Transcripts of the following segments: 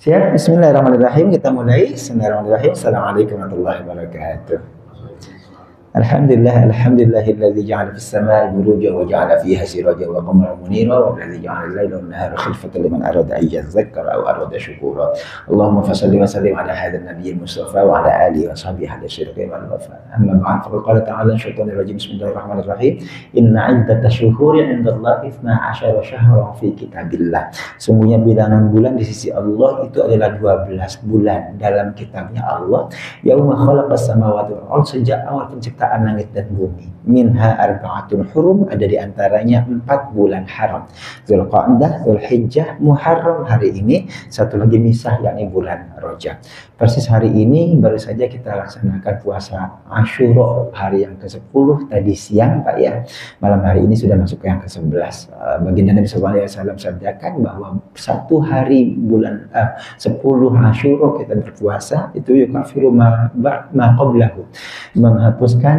Siap, bismillahirrahmanirrahim. Kita mulai. Bismillahirrahmanirrahim. Assalamualaikum warahmatullahi wabarakatuh. Alhamdulillah, alhamdulillahilladzi ja'ala fis samaa'i burujan wa ja'ala fiha sirajan wa qamaran munira wa alladzi ja'ala al-laila wan nahara khilfatan liman arada an yadhakkara aw arada syukura. Allahumma fashalli wa sallim ala hadzal nabiyil mustafa wa ala alihi wa sahbihi hadha syirki wal wafa. Amma ba'd, faqad qala ta'ala syaitanir rajim. Bismillahirrahmanirrahim. Inna 'iddatash syuhuri 'indallahi 12 syahran fi kitabillah. Sungguhnya bilangan bulan di sisi Allah itu adalah 12 bulan dalam kitabnya Allah. Yauma khalaqas samawati wal ardh, sejak awal penciptaan langit dan bumi. Minha arba'atun hurum, ada di antaranya 4 bulan haram. Dzulqa'dah, Dzulhijjah, Muharram. Hari ini satu lagi Misah, yakni bulan Rajab. Persis hari ini baru saja kita laksanakan puasa Asyura, hari yang ke-10 tadi siang, Pak ya. Malam hari ini sudah masuk ke yang ke-11. Baginda Nabi SAW sabdakan bahwa satu hari bulan 10 Asyura kita berpuasa itu yukafiru ma qablahu, menghapuskan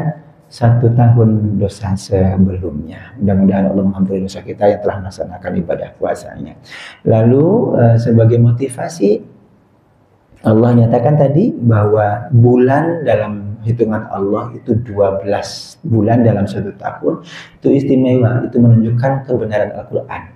1 tahun dosa sebelumnya. Mudah-mudahan Allah mengampuni dosa kita yang telah melaksanakan ibadah puasanya. Lalu sebagai motivasi, Allah nyatakan tadi bahwa bulan dalam hitungan Allah itu 12 bulan dalam 1 tahun. Itu istimewa, itu menunjukkan kebenaran Al-Quran.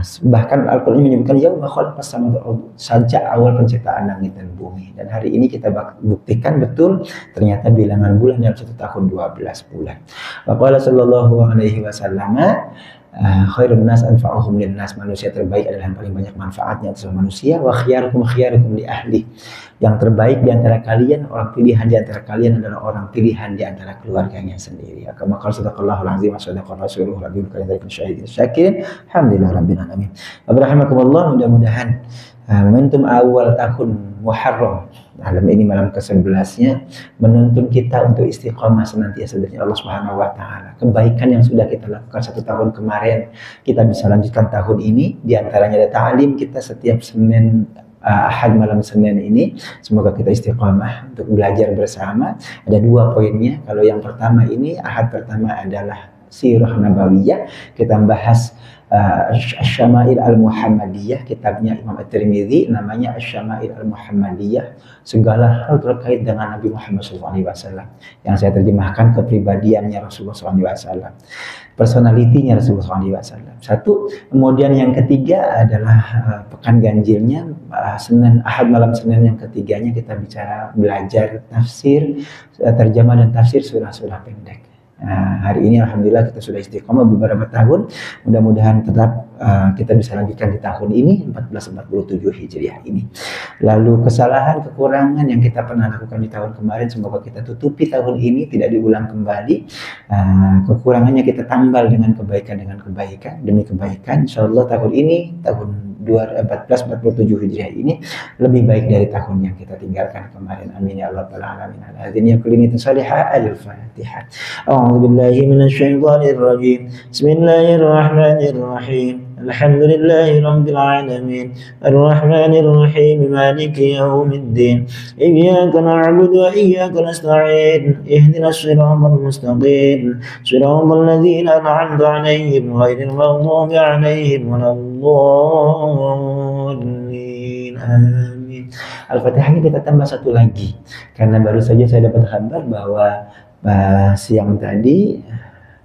Bahkan Al-Quran menyebutkan yauma khalaqas samawati wal ardh, sejak awal penciptaan langit dan bumi. Dan hari ini kita buktikan betul ternyata bilangan bulan dalam 1 tahun 12 bulan. Wa qala sallallahu alaihi wasallam, khairun nas anfa'uhum linnas, manusia terbaik adalah yang paling banyak manfaatnya untuk manusia. Wa khiyarukum li ahli, yang terbaik di antara kalian, orang pilihan di antara kalian adalah orang pilihan di antara keluarganya sendiri. Kama qala sadaqallahul azim wa sadaqa rasulullahul nabiyul karim dzalikum syahidin syakirin alhamdulillah rabbil alamin. Rahimakumullah, mudah-mudahan momentum awal tahun Muharram, malam ini malam ke-11-nya, menuntun kita untuk istiqamah senantiasa dari Allah Subhanahu wa taala. Kebaikan yang sudah kita lakukan 1 tahun kemarin kita bisa lanjutkan tahun ini. Di antaranya ada ta'lim kita setiap Senin, Ahad malam Senin ini. Semoga kita istiqamah untuk belajar bersama. Ada 2 poinnya. Kalau yang pertama ini, Ahad pertama adalah Sirah Nabawiyah. Kita bahas Asy-Syama'il Al-Muhammadiyah, kitabnya Imam At-Tirmidzi, namanya Asy-Syama'il Al-Muhammadiyah. Segala hal terkait dengan Nabi Muhammad SAW, yang saya terjemahkan kepribadiannya Rasulullah SAW, personalitinya Rasulullah SAW. Satu. Kemudian yang ketiga adalah pekan ganjilnya, Senin, Ahad malam Senin yang ketiganya kita bicara belajar tafsir, terjemah dan tafsir surah-surah pendek. Hari ini alhamdulillah kita sudah istiqomah beberapa tahun. Mudah-mudahan tetap kita bisa lanjutkan di tahun ini 1447 Hijriah ini. Lalu kesalahan, kekurangan yang kita pernah lakukan di tahun kemarin, semoga kita tutupi tahun ini, tidak diulang kembali. Kekurangannya kita tambal dengan kebaikan demi kebaikan. Insyaallah tahun ini, tahun 1447 Hijriah ini lebih baik dari tahun yang kita tinggalkan kemarin. Amin ya Allah alamin. Hadirin kulli salihah. Al-Fatihah. A'udzu billahi minasyaitonir rajim. Bismillahirrahmanirrahim. Alhamdulillahi rabbil alamin. Arrahmanir rahim. Maliki yaumiddin. Iyyaka na'budu wa iyyaka nasta'in. Ihdinas siratal mustaqim. Siratal ladzina an'amta 'alaihim ghairil maghdubi 'alaihim waladdallin. Amin. Al-Fatihahnya kita tambah 1 lagi karena baru saja saya dapat kabar bahwa siang tadi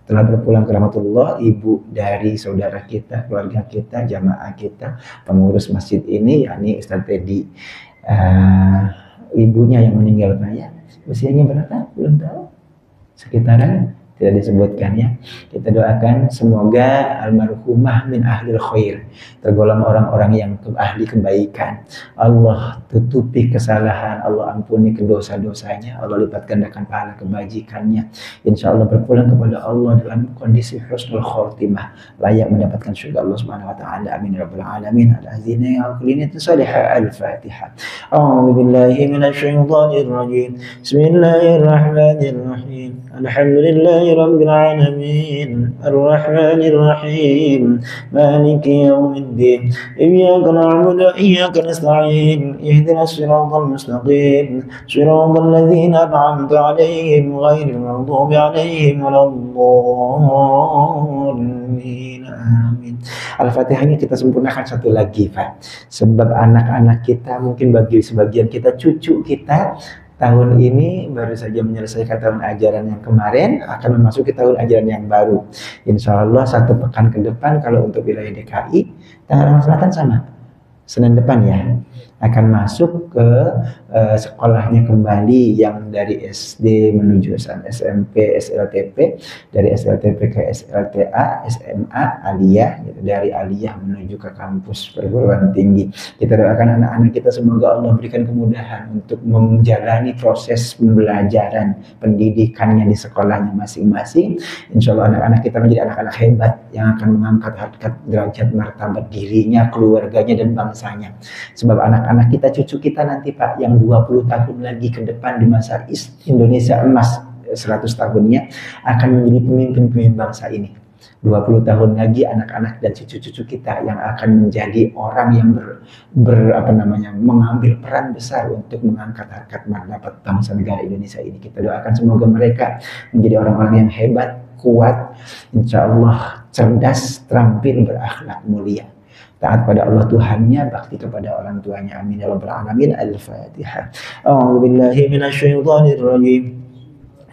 telah berpulang ke rahmatullah ibu dari saudara kita, keluarga kita, jamaah kita, pengurus masjid ini, yakni Ustaz Teddy. Ibunya yang meninggal banyak. Usianya berapa? Belum tahu. Sekitaran tidak disebutkan ya. Kita doakan semoga almarhumah min ahlil khair, tergolong orang-orang yang ahli kebaikan. Allah tutupi kesalahan, Allah ampuni kedosa-dosanya, Allah lipat gandakan pahala kebajikannya. Insya Allah berpulang kepada Allah dalam kondisi husnul khotimah, layak mendapatkan surga Allah Subhanahu wa taala. Amin ya rabbal alamin. Al-azina ya kullinatu salihah. Al-Fatihah. A'udzu billahi minasyaitonir rajim. Bismillahirrahmanirrahim. Alhamdulillah رب العالمين الرحمن الرحيم مالك يوم الدين إياك نعبد وإياك نستعين اهدنا الصراط المستقيم صراط الذين أنعمت عليهم غير المغضوب عليهم ولا الضالين آمين. Al-Fatihah ini kita sempurnakan satu lagi, Pak. Sebab anak-anak kita, mungkin bagi sebagian kita, cucu kita tahun ini baru saja menyelesaikan tahun ajaran yang kemarin, akan memasuki tahun ajaran yang baru. Insya Allah 1 pekan ke depan, kalau untuk wilayah DKI, Tangerang Selatan sama, Senin depan ya, akan masuk ke sekolahnya kembali yang dari SD menuju SMP, SLTP, dari SLTP ke SLTA, SMA, Aliyah, gitu. Dari Aliyah menuju ke kampus perguruan tinggi. Kita doakan anak-anak kita semoga Allah berikan kemudahan untuk menjalani proses pembelajaran pendidikannya di sekolahnya masing-masing. Insya Allah anak-anak kita menjadi anak-anak hebat yang akan mengangkat harkat derajat martabat dirinya, keluarganya, dan bangsanya. Sebab anak-anak kita, cucu kita nanti, Pak, yang 20 tahun lagi ke depan di masa Indonesia emas 100 tahunnya akan menjadi pemimpin-pemimpin bangsa ini. 20 tahun lagi anak-anak dan cucu-cucu kita yang akan menjadi orang yang mengambil peran besar untuk mengangkat harkat martabat bangsa negara Indonesia ini. Kita doakan semoga mereka menjadi orang-orang yang hebat, kuat, insya Allah cerdas, terampil, berakhlak mulia, taat pada Allah Tuhannya, bakti kepada orang tuanya. Amin ya rabbal alamin. Al-Fatihah. A'udzu billahi minasyaitonir rajim.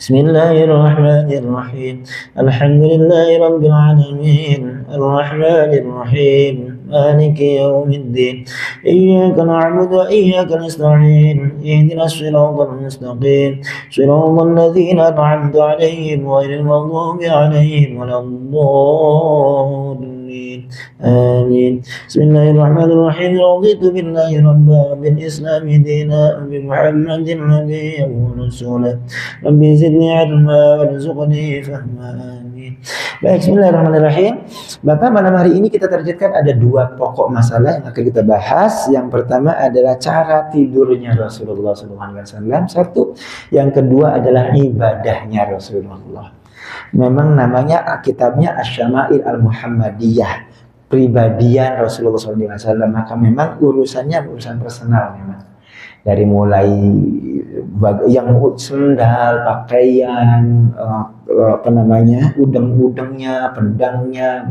Bismillahirrahmanirrahim. Alhamdulillahi rabbil alamin. Arrahmanir rahim. Maliki yaumiddin. Iyyaka na'budu wa iyyaka nasta'in. Ihdinas siratal mustaqim. Siratal ladzina an'amta 'alaihim ghairil maghdubi 'alaihim waladdallin. آمين. بسم الله الرحمن الرحيم. رضيت بالله ربا وبالإسلام دينا وبمحمد نبيا ورسولا ربي زدني علما وارزقني فهما. Amin. Baik, bismillahirrahmanirrahim. Bapak, malam hari ini kita targetkan ada 2 pokok masalah yang akan kita bahas. Yang pertama adalah cara tidurnya Rasulullah SAW. Satu. Yang kedua adalah ibadahnya Rasulullah. Memang namanya kitabnya Asy-Syama'il Al-Muhammadiyah, pribadian Rasulullah SAW. Maka memang urusannya urusan personal memang. Dari mulai yang sendal, pakaian, udeng-udengnya, pedangnya,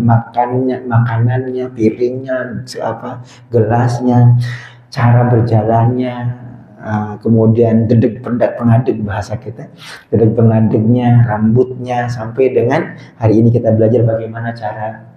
makanannya, piringnya, gelasnya, cara berjalannya, kemudian dedek pengadeg bahasa kita, dedek pengadegnya, rambutnya, sampai dengan hari ini kita belajar bagaimana cara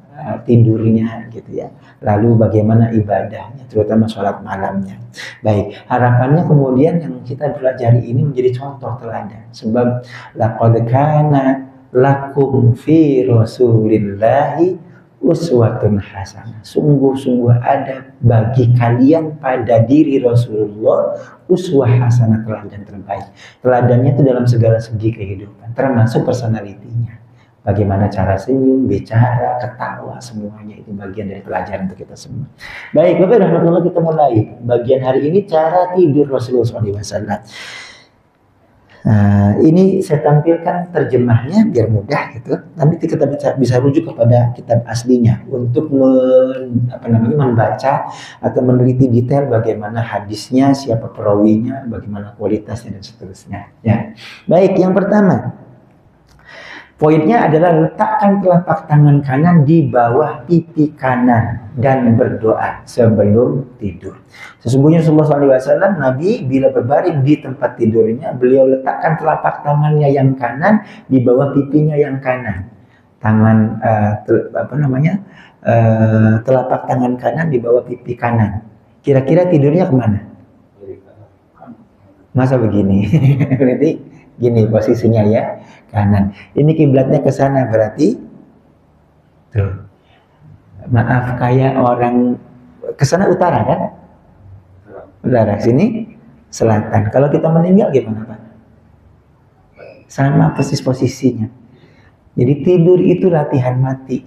tidurnya gitu ya, lalu bagaimana ibadahnya, terutama sholat malamnya. Baik, harapannya kemudian yang kita pelajari ini menjadi contoh teladan. Sebab laqad kana lakum fi rasulillahi uswatun hasanah. Sungguh-sungguh ada bagi kalian pada diri Rasulullah uswah hasanah, teladan terbaik. Teladannya itu dalam segala segi kehidupan, termasuk personalitinya. Bagaimana cara senyum, bicara, ketawa, semuanya itu bagian dari pelajaran untuk kita semua. Baik, Bapak rahmatullah, kita mulai bagian hari ini cara tidur Rasulullah SAW. Ini saya tampilkan terjemahnya biar mudah gitu. Nanti kita bisa rujuk kepada kitab aslinya untuk membaca atau meneliti detail bagaimana hadisnya, siapa perawinya, bagaimana kualitasnya dan seterusnya. Ya, baik. Yang pertama, poinnya adalah letakkan telapak tangan kanan di bawah pipi kanan dan berdoa sebelum tidur. Sesungguhnya Rasulullah SAW, Nabi bila berbaring di tempat tidurnya, beliau letakkan telapak tangannya yang kanan di bawah pipinya yang kanan. Telapak tangan kanan di bawah pipi kanan. Kira-kira tidurnya kemana? Masa begini? Berarti gini posisinya ya, kanan. Ini kiblatnya ke sana berarti tuh. Maaf, kayak orang ke sana utara kan? Utara, sini selatan. Kalau kita meninggal gimana, Pak? Sama persis posisinya. Jadi tidur itu latihan mati,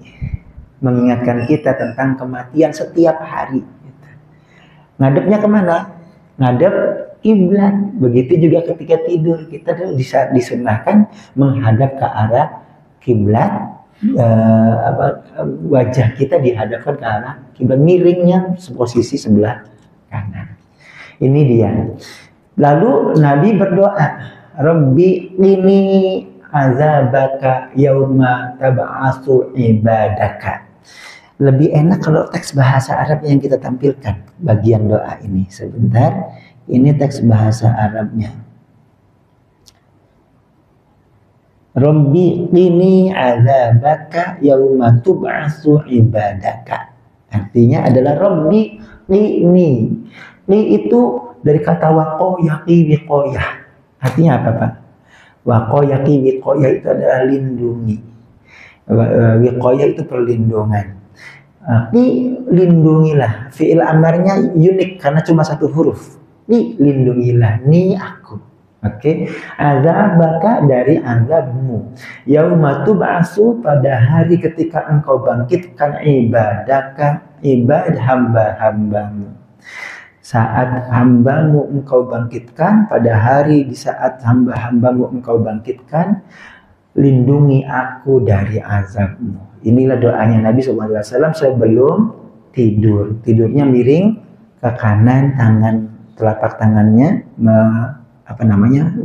mengingatkan kita tentang kematian setiap hari. Ngadepnya kemana? Ngadep kiblat. Begitu juga ketika tidur, kita di saat disunahkan menghadap ke arah kiblat, wajah kita dihadapkan ke arah kiblat, miringnya posisi sebelah kanan. Ini dia. Lalu Nabi berdoa, Rabbi ini azabaka yauma tab'atsu ibadaka. Lebih enak kalau teks bahasa Arab yang kita tampilkan bagian doa ini. Sebentar, ini teks bahasa Arabnya. Rabbi qini azabaka yauma tub'atsu ibadaka. Artinya adalah Rabbi qini. Qi itu dari kata waqayaqi wiqayah. Artinya apa, Pak? Waqayaqi wiqayah itu adalah lindungi. Wiqayah itu perlindungan. Lindungilah. Fi'il amarnya unik karena cuma satu huruf. Lindungilah, ni aku. Oke, azabaka dari azabmu. Yauma tub'atsu pada hari ketika engkau bangkitkan ibadaka, ibad hamba-hambamu. Saat hambamu engkau bangkitkan, pada hari di saat hamba-hambamu engkau bangkitkan, lindungi aku dari azabmu. Inilah doanya Nabi SAW sebelum tidur. Tidurnya miring ke kanan, tangan telapak tangannya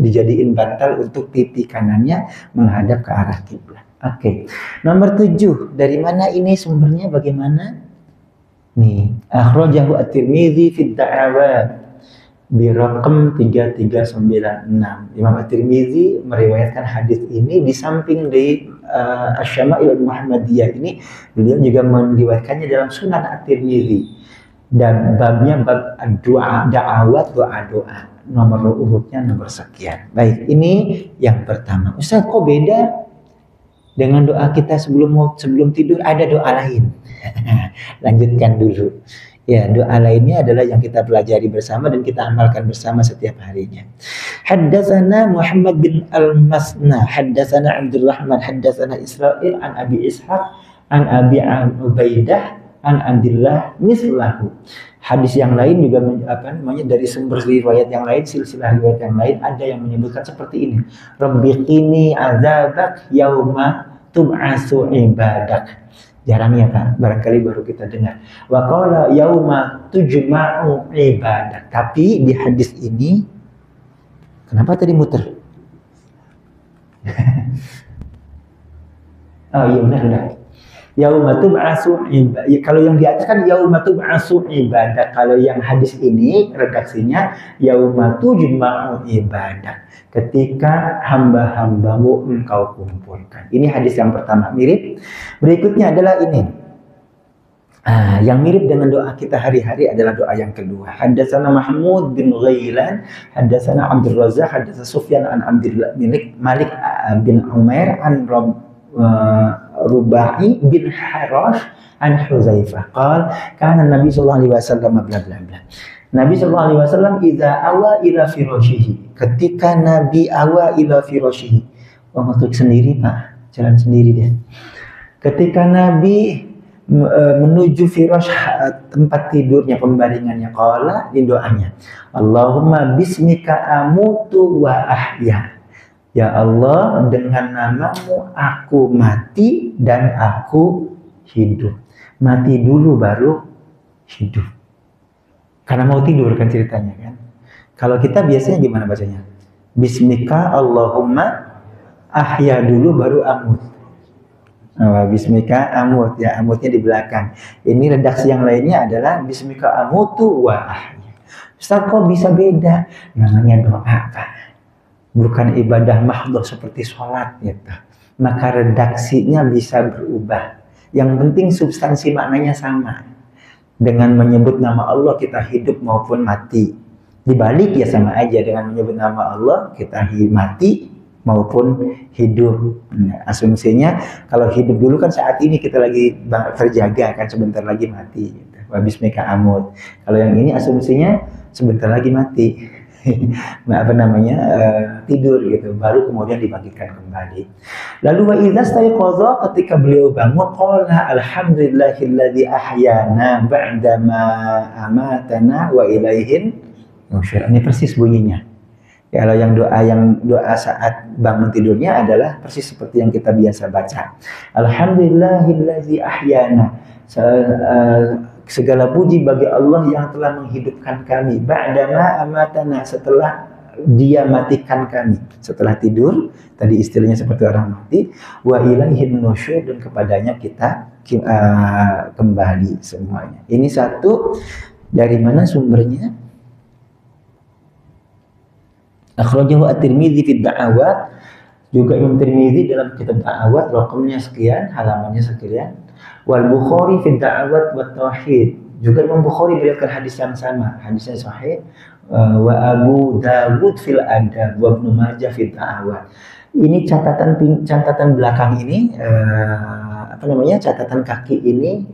dijadiin bantal untuk pipi kanannya menghadap ke arah kiblat. Oke. Nomor 7, dari mana ini sumbernya, bagaimana? Nih, akhrajahu at-Tirmidzi fi ad-da'awat bi raqam 3396. Imam at-Tirmidzi meriwayatkan hadis ini di samping di Asy-Syama'il Muhammadiyah ini, beliau juga meriwayatkannya dalam Sunan at-Tirmidzi. Dan babnya bab doa, da'awat, doa-doa. Nomor urutnya nomor sekian. Baik, ini yang pertama. Ustaz, kok beda dengan doa kita sebelum tidur? Ada doa lain. Lanjutkan dulu. Ya, doa lainnya adalah yang kita pelajari bersama dan kita amalkan bersama setiap harinya. Haddatsana Muhammad bin Al-Masna, haddatsana Abdurrahman, haddatsana Israil an Abi Ishaq an Abi Ubaidah an Abdillah mislahu. Hadis yang lain juga dari sumber riwayat yang lain, silsilah riwayat yang lain ada yang menyebutkan seperti ini. Rabbi qini azabak yauma tub'atsu ibadak. Jarang ya Pak, barangkali baru kita dengar. Wa qala yauma tujma'u ibadak. Tapi di hadis ini, kenapa tadi muter? Oh iya benar. Yauma tub'atsu ibadak. Kalau yang di atas kan yauma tub'atsu ibadak. Kalau yang hadis ini redaksinya yauma tujma'u ibadak. Ketika hamba-hambamu engkau kumpulkan. Ini hadis yang pertama, mirip. Berikutnya adalah ini. Yang mirip dengan doa kita hari-hari adalah doa yang kedua. Haddatsana Mahmud bin Ghailan, haddatsana Abdul Razzaq, haddatsana Sufyan an Abdullah Malik bin Umair an Rubai bin Harash an Huzaifah. Qala kana Nabi sallallahu alaihi wasallam bla bla bla. Nabi sallallahu alaihi wasallam idza awa ila firashihi. Ketika Nabi awa ila firashihi. Oh, maksud sendiri Pak, jalan sendiri deh. Ketika Nabi menuju firash, tempat tidurnya, pembaringannya, qala, di doanya, Allahumma bismika amutu wa ahya. Ya Allah, dengan namamu aku mati dan aku hidup. Mati dulu baru hidup. Karena mau tidur kan ceritanya kan. Kalau kita biasanya gimana bacanya? Bismika Allahumma ahya dulu baru amut. Bismika amut, ya amutnya di belakang. Ini redaksi yang lainnya adalah Bismika amutu wa ahya. Ustaz, kok bisa beda? Namanya doa Pak. Bukan ibadah mahdhah seperti sholat gitu. Maka redaksinya bisa berubah. Yang penting substansi maknanya sama. Dengan menyebut nama Allah kita hidup maupun mati. Dibalik ya sama aja, dengan menyebut nama Allah kita mati maupun hidup. Nah, asumsinya kalau hidup dulu kan saat ini kita lagi terjaga kan, sebentar lagi mati. Gitu. Bismika amut. Kalau yang ini asumsinya sebentar lagi mati. Tidur gitu, baru kemudian dibangkitkan kembali. Lalu wa idza stayqadha, ketika beliau bangun, qala alhamdulillahilladzi ahyana ba'da ma amatana wa ilaihin nusyur. Ini persis bunyinya. Kalau yang doa saat bangun tidurnya adalah persis seperti yang kita biasa baca. Alhamdulillahillazi ahyana. Segala puji bagi Allah yang telah menghidupkan kami. Ba'dama amatana, setelah dia matikan kami. Setelah tidur, tadi istilahnya seperti orang mati. Wa ilaihin nusyur, dan kepadanya kita kembali semuanya. Ini satu, dari mana sumbernya? Akhrajahu at-Tirmidzi fi Da'awat, juga Imam Tirmidzi dalam kitab Da'awat, rakamnya sekian, halamannya sekian. Wal Bukhari fi Da'awat wa Tauhid, juga Imam Bukhari berikan hadis yang sama, hadisnya sahih. Wa Abu Dawud fil Adab wa Ibnu Majah fi Da'awat. Ini catatan belakang ini, catatan kaki ini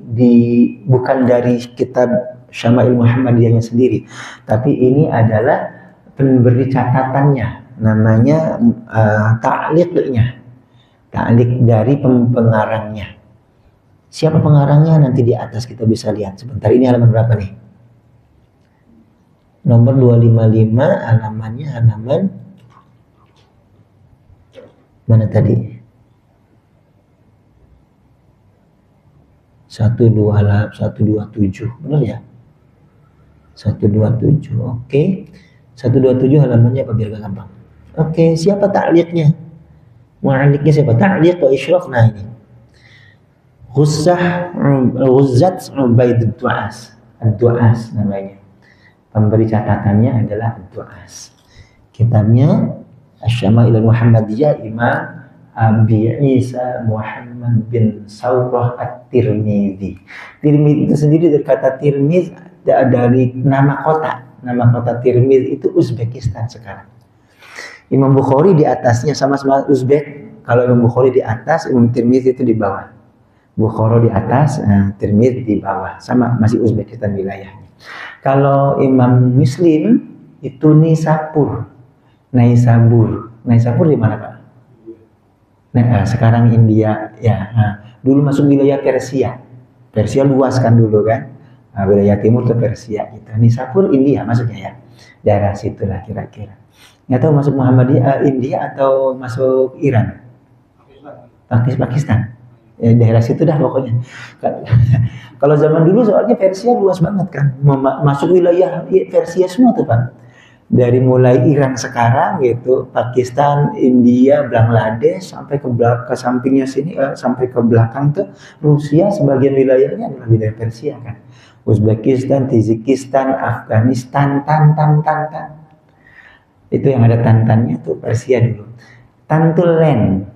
bukan dari kitab Syama'il Muhammadiyahnya sendiri, tapi ini adalah pemberi catatannya, namanya ta'liqnya, ta'liq dari pengarangnya. Siapa pengarangnya nanti di atas kita bisa lihat. Sebentar, ini halaman berapa nih? Nomor 255, halamannya halaman mana tadi? 127, benar ya? 127, oke. 127 halamannya apa biar gampang. Oke, siapa ta'liqnya? Mu'alliqnya siapa? Ta'liq wa isyraf. Nah ini. Ghuzzat Ubaid Du'as. Ad-Du'as namanya. Pemberi catatannya adalah Ad-Du'as. Kitabnya Asy-Syama'il Muhammadiyah Imam Abi Isa Muhammad bin Saurah At-Tirmidzi. Tirmidzi itu sendiri dari kata Tirmiz, dari nama kota. Nama kota Tirmiz itu Uzbekistan sekarang. Imam Bukhari di atasnya sama-sama Uzbek. Kalau Imam Bukhari di atas, Imam Tirmiz itu di bawah. Bukhari di atas, Tirmiz di bawah. Sama, masih Uzbekistan wilayahnya. Kalau Imam Muslim itu Naisabur. Naisabur di mana, Pak? Nah, sekarang India ya. Dulu masuk wilayah Persia. Persia luas kan dulu kan? Wilayah timur ke Persia gitu. Naisabur India masuknya ya. Daerah situlah kira-kira. Nggak tahu masuk Muhammadiyah India atau masuk Iran? Pakistan. Ya, daerah situ dah pokoknya. Kalau zaman dulu soalnya Persia luas banget kan. Masuk wilayah Persia semua tuh Pak. Dari mulai Iran sekarang gitu, Pakistan, India, Bangladesh sampai ke sampingnya sini, sampai ke belakang tuh Rusia, sebagian wilayahnya adalah wilayah Persia kan. Uzbekistan, Tajikistan, Afghanistan, tan. Itu yang ada tantannya tuh Persia dulu. Tantulen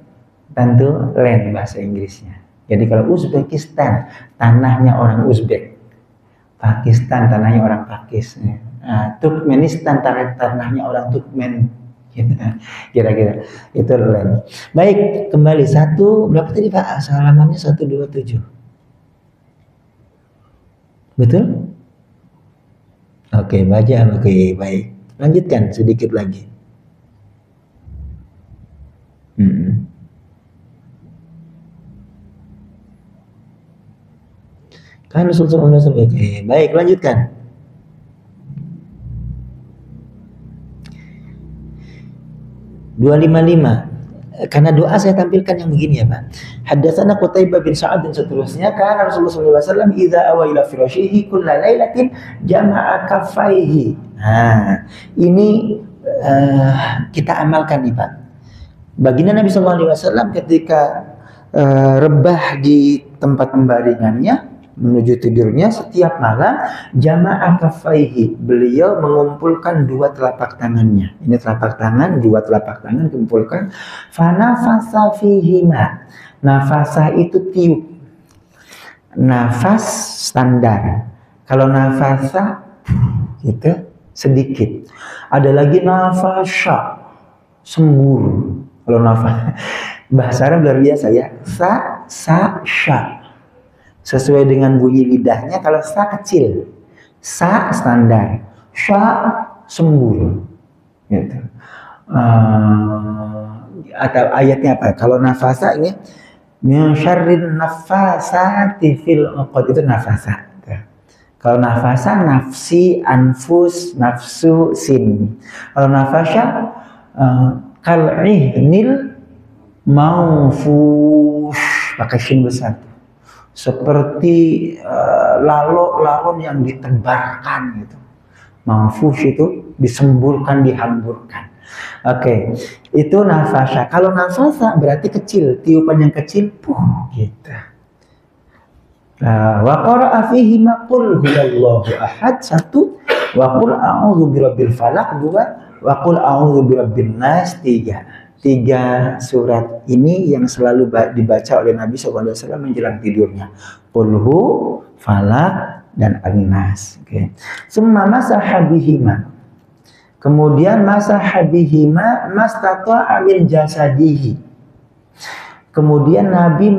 bahasa Inggrisnya. Jadi kalau Uzbekistan tanahnya orang Uzbek, Pakistan tanahnya orang Pakistan, Turkmenistan tanahnya orang Turkmen, kira-kira itu len. Baik, kembali berapa tadi Pak? Halamannya 127. Betul? Oke, baca. Oke, baik. Lanjutkan sedikit lagi. Kan Rasulullah SAW. Oke, baik, lanjutkan. (255) Karena doa saya tampilkan yang begini ya Pak. Haddatsana Qutaibah bin Sa'ad dan seterusnya. Karena Rasulullah SAW idza awa ila firashihi kulla lailatin jama'a kaffaihi. Nah, ini kita amalkan nih Pak. Baginda Nabi SAW ketika rebah di tempat pembaringannya menuju tidurnya setiap malam, jama'a kaffaihi, beliau mengumpulkan dua telapak tangannya. Ini telapak tangan, dua telapak tangan dikumpulkan. Fanafasa fihima. Nafasa itu tiup. Nafas standar. Kalau nafasa itu sedikit. Ada lagi nafasya, sembur. Kalau nafas bahasa Arab luar biasa ya. Sya. Sesuai dengan bunyi lidahnya. Kalau sa kecil, sa standar, sya sembur gitu. Atau ayatnya apa? Kalau nafasa ini min syarrin nafasati fil 'uqad, itu nafasa. Kalau nafasa nafsi, anfus, nafsu, sin. Kalau nafasya kal'ihnil manfush, pakai shin besar, seperti lalon yang ditebarkan gitu. Manfush itu disemburkan, dihamburkan. Oke, itu nafasa. Kalau nafasa berarti kecil, tiupan yang kecil, gitu. Wa qara'a fihi ma qul huwallahu ahad, 1, wa qul a'udzu birabbil falaq, 2, wa qul a'udzu birabbin nas, 3. 3 surat ini yang selalu dibaca oleh Nabi SAW menjelang tidurnya. Qulhu, Falaq, dan An-Nas. Oke. Summa masaha bihima. Kemudian masaha bihima mastata'a min jasadihi. Kemudian Nabi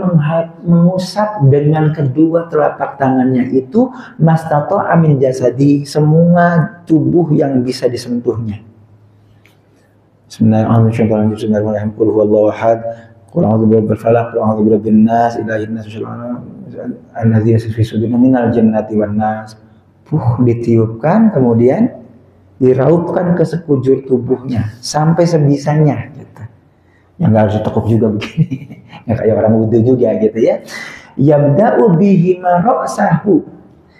mengusap dengan kedua telapak tangannya itu mastata'a min jasadihi, semua tubuh yang bisa disentuhnya. Bismillahirrahmanirrahim. Bismillahirrahmanirrahim. Qul huwallahu ahad. Qul a'udzu birabbil falaq. Qul a'udzu birabbin nas. Ilahin nas. Allazi yasfi sudurina minal jannati wan nas. Ditiupkan, kemudian diraupkan ke sekujur tubuhnya sampai sebisanya gitu. Yang enggak harus tekuk juga begini. Enggak kayak orang wudu juga gitu ya. Yabda'u bihi ra'sahu.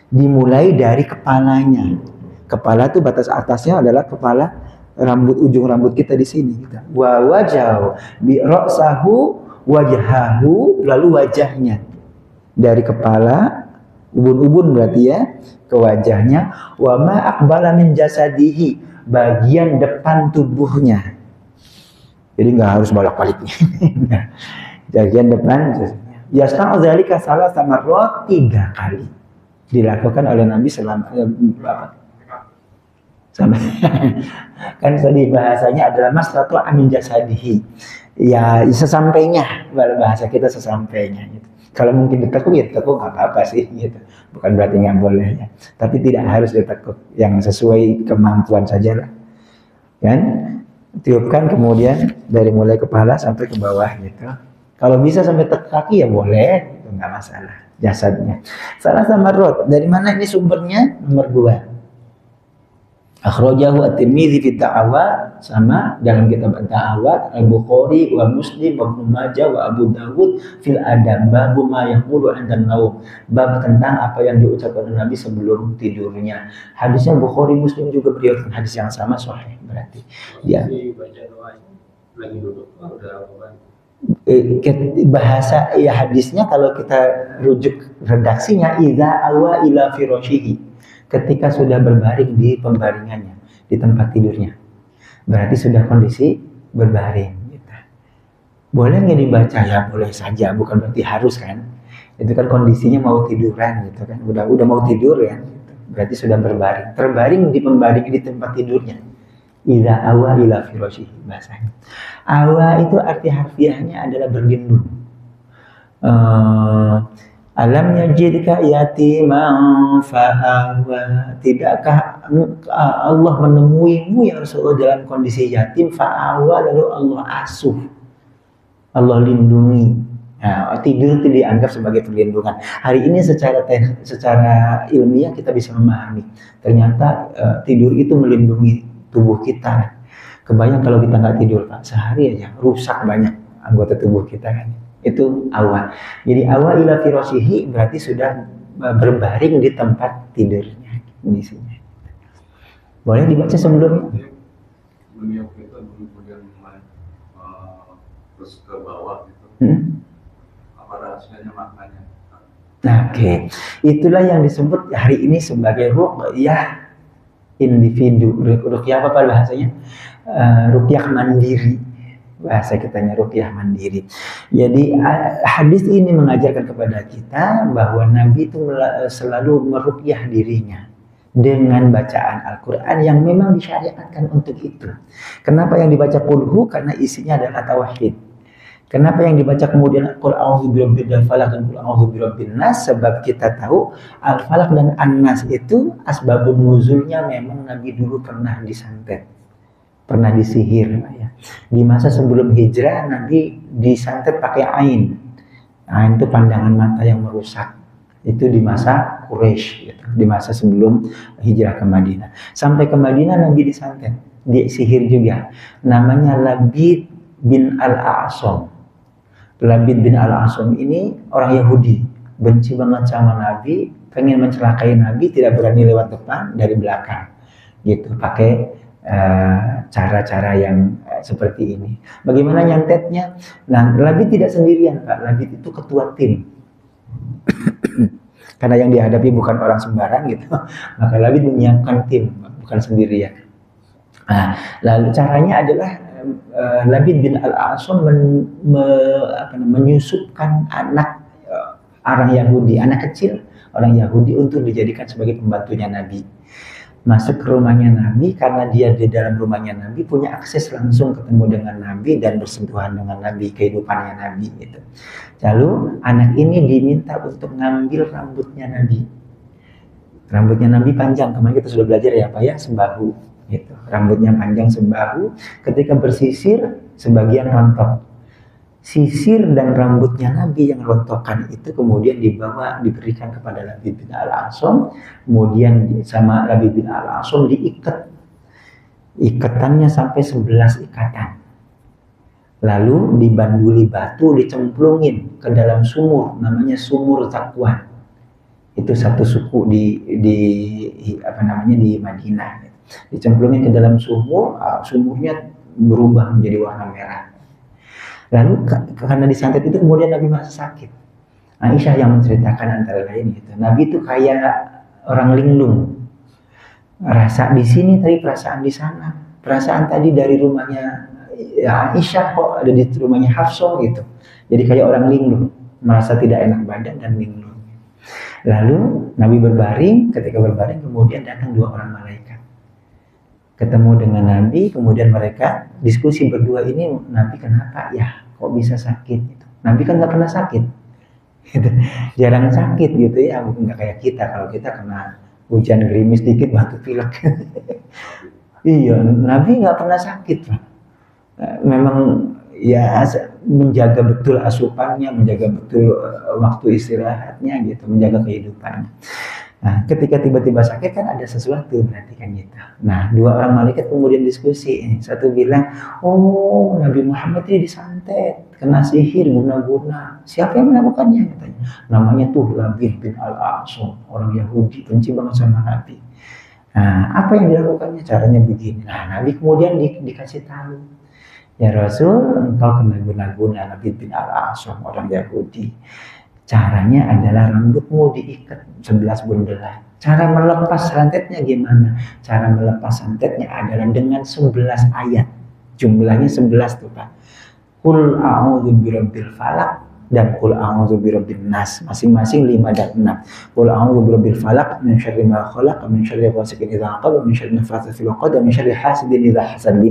Dimulai dari kepalanya. Kepala itu batas atasnya adalah kepala, rambut, ujung rambut kita di sini gitu. Wa wajahu bi ra'sahu wajhahu, lalu wajahnya dari kepala, ubun-ubun berarti ya, ke wajahnya. Wa ma aqbala min jasadihi, bagian depan tubuhnya. Jadi nggak harus bolak-balik nih. Bagian depan. Yasta'u dzalika salasa marrat, 3 kali dilakukan oleh Nabi selama sama kan tadi bahasanya adalah mastatu amin jasadihi, ya sesampainya, bahasa kita sesampainya gitu. Kalau mungkin ditekuk ya ditekuk, nggak apa-apa sih gitu, bukan berarti nggak boleh ya, tapi tidak harus ditekuk, yang sesuai kemampuan saja lah kan. Tiupkan kemudian dari mulai kepala sampai ke bawah gitu. Kalau bisa sampai kaki ya boleh, itu nggak masalah. Jasadnya salah sama rot. Dari mana ini sumbernya? Nomor 2, akhrajahu at-Tirmidzi fi Da'awat, sama dalam kitab Da'awat, Al-Bukhari wa Muslim wa Ibnu Majah wa Abu Dawud fil Adab, bab ma yaqulu 'inda an-naum, bab tentang apa yang diucapkan oleh Nabi sebelum tidurnya. Hadisnya Bukhari, Muslim juga beriwayatkan hadis yang sama, sahih berarti. Ya. Lagi duduk bahasa ya hadisnya kalau kita rujuk redaksinya, idza awa ila firashihi, ketika sudah berbaring di pembaringannya, di tempat tidurnya, berarti sudah kondisi berbaring gitu. Boleh nggak dibaca? Ya boleh saja, bukan berarti harus kan. Itu kan kondisinya mau tiduran gitu kan, udah mau tidur ya gitu. Berarti sudah berbaring, terbaring di pembaring di tempat tidurnya. Idza awa ila firashihi, bahasanya. Awa itu arti harfiahnya adalah berlindung. Alam yajidka yatiman fa'awa, tidakkah Allah menemuimu ya Rasulullah dalam kondisi yatim, fa'awa, lalu Allah asuh, Allah lindungi. Nah, tidur itu dianggap sebagai perlindungan. Hari ini secara ilmiah kita bisa memahami, ternyata tidur itu melindungi tubuh kita. Kebayang kalau kita nggak tidur Pak, sehari aja rusak banyak anggota tubuh kita kan. Itu awa. Jadi awa ila firashihi berarti sudah berbaring di tempat tidurnya, kondisinya. Boleh dibaca sebelumnya. Beliau kita kemudian terus ke bawah gitu. Apa rahasianya, maknanya? Nah, oke. Itulah yang disebut hari ini sebagai ruqyah individu. Ruqyah apa bahasanya? Ruqyah mandiri. Bahasa kitanya ruqyah mandiri. Jadi hadis ini mengajarkan kepada kita bahwa Nabi itu selalu meruqyah dirinya dengan bacaan Al-Quran yang memang disyariatkan untuk itu. Kenapa yang dibaca qulhu? Karena isinya adalah tauhid. Kenapa yang dibaca kemudian qul a'udzu birabbil falaq dan qul a'udzu birabbin nas? Sebab kita tahu al-falaq dan an-nas itu asbabun nuzulnya memang Nabi dulu pernah disantet, pernah disihir ya. Di masa sebelum hijrah Nabi disantet pakai ain. Ain itu pandangan mata yang merusak. Itu di masa Quraisy gitu. Di masa sebelum hijrah ke Madinah. Sampai ke Madinah Nabi disantet. dia sihir juga. Namanya Labid bin Al-A'sam. Labid bin Al-A'sam ini orang Yahudi, benci banget sama Nabi, pengen mencelakai Nabi, tidak berani lewat depan, dari belakang gitu, pakai cara-cara yang seperti ini. Bagaimana nyantetnya? Nah, Labid tidak sendirian, Pak. Labid itu ketua tim. Karena yang dihadapi bukan orang sembarang gitu, maka Labid menyiapkan tim, bukan sendirian. Nah, lalu caranya adalah Labid bin Al-A'sam menyusupkan anak orang Yahudi, anak kecil orang Yahudi untuk dijadikan sebagai pembantunya Nabi. Masuk ke rumahnya Nabi, karena dia di dalam rumahnya Nabi punya akses langsung ketemu dengan Nabi dan bersentuhan dengan Nabi, kehidupannya Nabi gitu. Lalu anak ini diminta untuk ngambil rambutnya Nabi. Rambutnya Nabi panjang, kemarin kita sudah belajar ya Pak ya, sebahu gitu. Rambutnya panjang sebahu, ketika bersisir sebagian rontok. Sisir dan rambutnya Nabi yang rontokan itu kemudian dibawa, diberikan kepada Labid bin Al-A'sam, kemudian sama Labid bin Al-A'sam diikat. Ikatannya sampai 11 ikatan. Lalu dibanduli batu, dicemplungin ke dalam sumur, namanya sumur Zakwan. Itu satu suku di Madinah. Dicemplungin ke dalam sumur, sumurnya berubah menjadi warna merah. Lalu karena disantet itu kemudian Nabi merasa sakit. Aisyah yang menceritakan antara lain gitu. Nabi itu kayak orang linglung. Rasa di sini tapi perasaan di sana. Perasaan tadi dari rumahnya ya Aisyah kok ada di rumahnya Hafsah gitu. Jadi kayak orang linglung, merasa tidak enak badan dan linglung. Lalu Nabi berbaring, ketika berbaring kemudian datang dua orang malaikat. Ketemu dengan Nabi, kemudian mereka diskusi berdua, ini Nabi kenapa ya kok bisa sakit gitu. Nabi kan nggak pernah sakit gitu. Jarang sakit gitu ya, nggak kayak kita. Kalau kita kena hujan gerimis dikit batuk pilek. Iya, Nabi nggak pernah sakit Pak. Memang ya menjaga betul asupannya, menjaga betul waktu istirahatnya gitu, menjaga kehidupannya. Nah, ketika tiba-tiba sakit kan ada sesuatu berarti kan gitu. Nah, dua orang malaikat kemudian diskusi. Satu bilang, oh Nabi Muhammad ini disantet, kena sihir guna-guna. Siapa yang melakukannya? Katanya. Namanya tuh Labid bin Al-A'sam, orang Yahudi, benci banget sama Nabi. Nah, apa yang dilakukannya? Caranya begini. Nah, Nabi kemudian dikasih tahu. Ya Rasul, engkau kena guna-guna Labid bin Al-A'sam, orang Yahudi. Caranya adalah rambutmu diikat 11 bundelan. Cara melepas santetnya gimana? Cara melepas santetnya adalah dengan 11 ayat. Jumlahnya 11 tuh Pak. Qul a'udzu birabbil falaq dan qul a'udzu birabbin nas. Masing-masing 5 dan 6. Qul a'udzu birabbil falaq min syarri ma khalaq, min syarri ghasiqin idza waqab, min syarri nafatsati fil 'uqad, min syarri hasidin idza hasad. 5.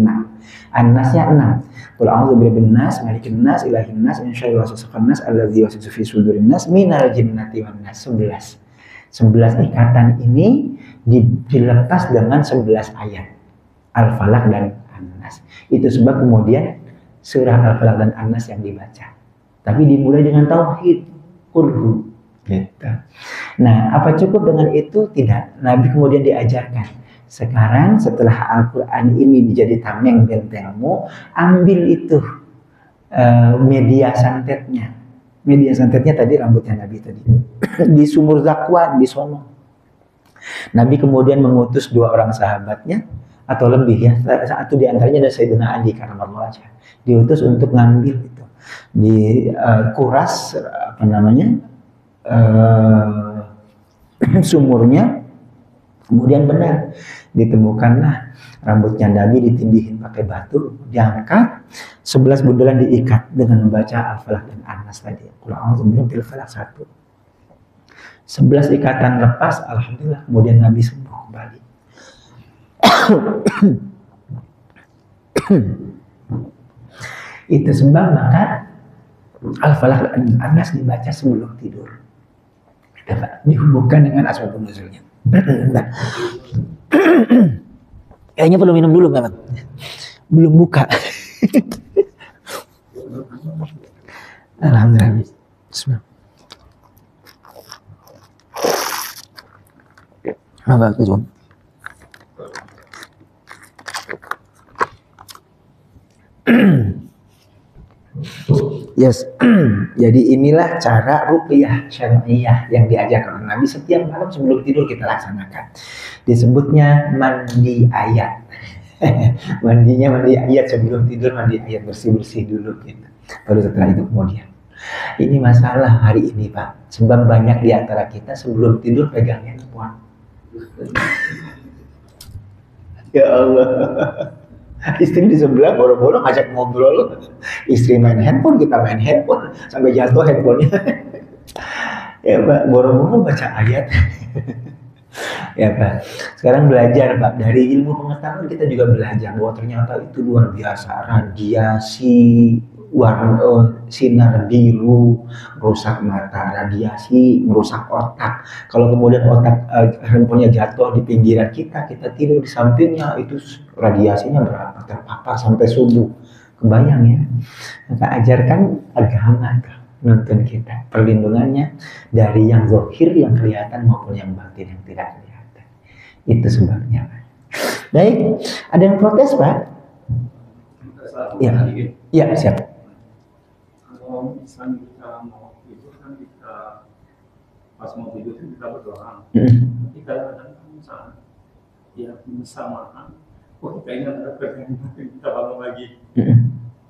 An-nasnya 6. Qul a'udzu birabbin nas, malikin nas, ilahin nas, min syarri waswasil nas, alladzi yuwaswisu fi sudurin nas, minal jinnati wan nas. 11. 11 ikatan ini dilepas dengan 11 ayat. Al-Falaq dan An-Nas. Itu sebab kemudian surah Al-Falaq dan An-Nas yang dibaca. Tapi dimulai dengan tauhid, kulhu gitu. Nah, apa cukup dengan itu? Tidak. Nabi kemudian diajarkan, sekarang setelah Al-Quran ini dijadi tameng bentengmu, ambil itu media santetnya. Media santetnya tadi rambutnya Nabi tadi di sumur Zakwan di sono. Nabi kemudian mengutus 2 orang sahabatnya atau lebih ya, satu di antaranya ada Sayyidina Ali karramallahu wajhah, diutus untuk ngambil itu di kuras sumurnya. Kemudian benar ditemukanlah rambutnya Nabi ditindihin pakai batu, diangkat 11 bundelan diikat dengan membaca Al-Falaq dan An-Nas tadi. Qul a'udzu birabbil falaq 1. 11 ikatan lepas, alhamdulillah kemudian Nabi sembuh kembali. Itu sebab maka Al-Falaq dan An-Nas dibaca sebelum tidur. Itu Pak, dihubungkan dengan asbabun nuzulnya. Kayaknya perlu minum dulu banget. Belum buka. Alhamdulillah. Bismillah. Apa itu? Yes. Jadi inilah cara ruqyah syar'iyyah yang diajarkan oleh Nabi setiap malam sebelum tidur kita laksanakan. Disebutnya mandi ayat. Mandinya mandi ayat sebelum tidur, mandi ayat, bersih-bersih dulu gitu. Baru setelah itu kemudian. Ini masalah hari ini Pak. Sebab banyak di antara kita sebelum tidur pegang handphone. Ya Allah. Istri di sebelah boro-boro ngajak ngobrol. Istri main handphone, kita main handphone sampai jatuh handphonenya. Ya Pak, boro-boro baca ayat. Ya Pak, sekarang belajar Pak, dari ilmu pengetahuan kita juga belajar bahwa ternyata itu luar biasa, radiasi warna sinar biru merusak mata, radiasi merusak otak. Kalau kemudian otak handphonenya jatuh di pinggiran kita, kita tidur di sampingnya, itu radiasinya berapa, terpapar sampai subuh. Kebayang ya? Maka ajarkan agama nuntun kita, perlindungannya dari yang zahir yang kelihatan maupun yang batin yang tidak kelihatan. Itu sebabnya Pak. Baik, ada yang protes Pak? Ya, ya siap. Kalau misalnya kita mau tidur kan kita pas mau tidur kita berdoa. Tapi kadang-kadang misalnya ya bersamaan, kita ingat ada kerjaan kita bangun lagi.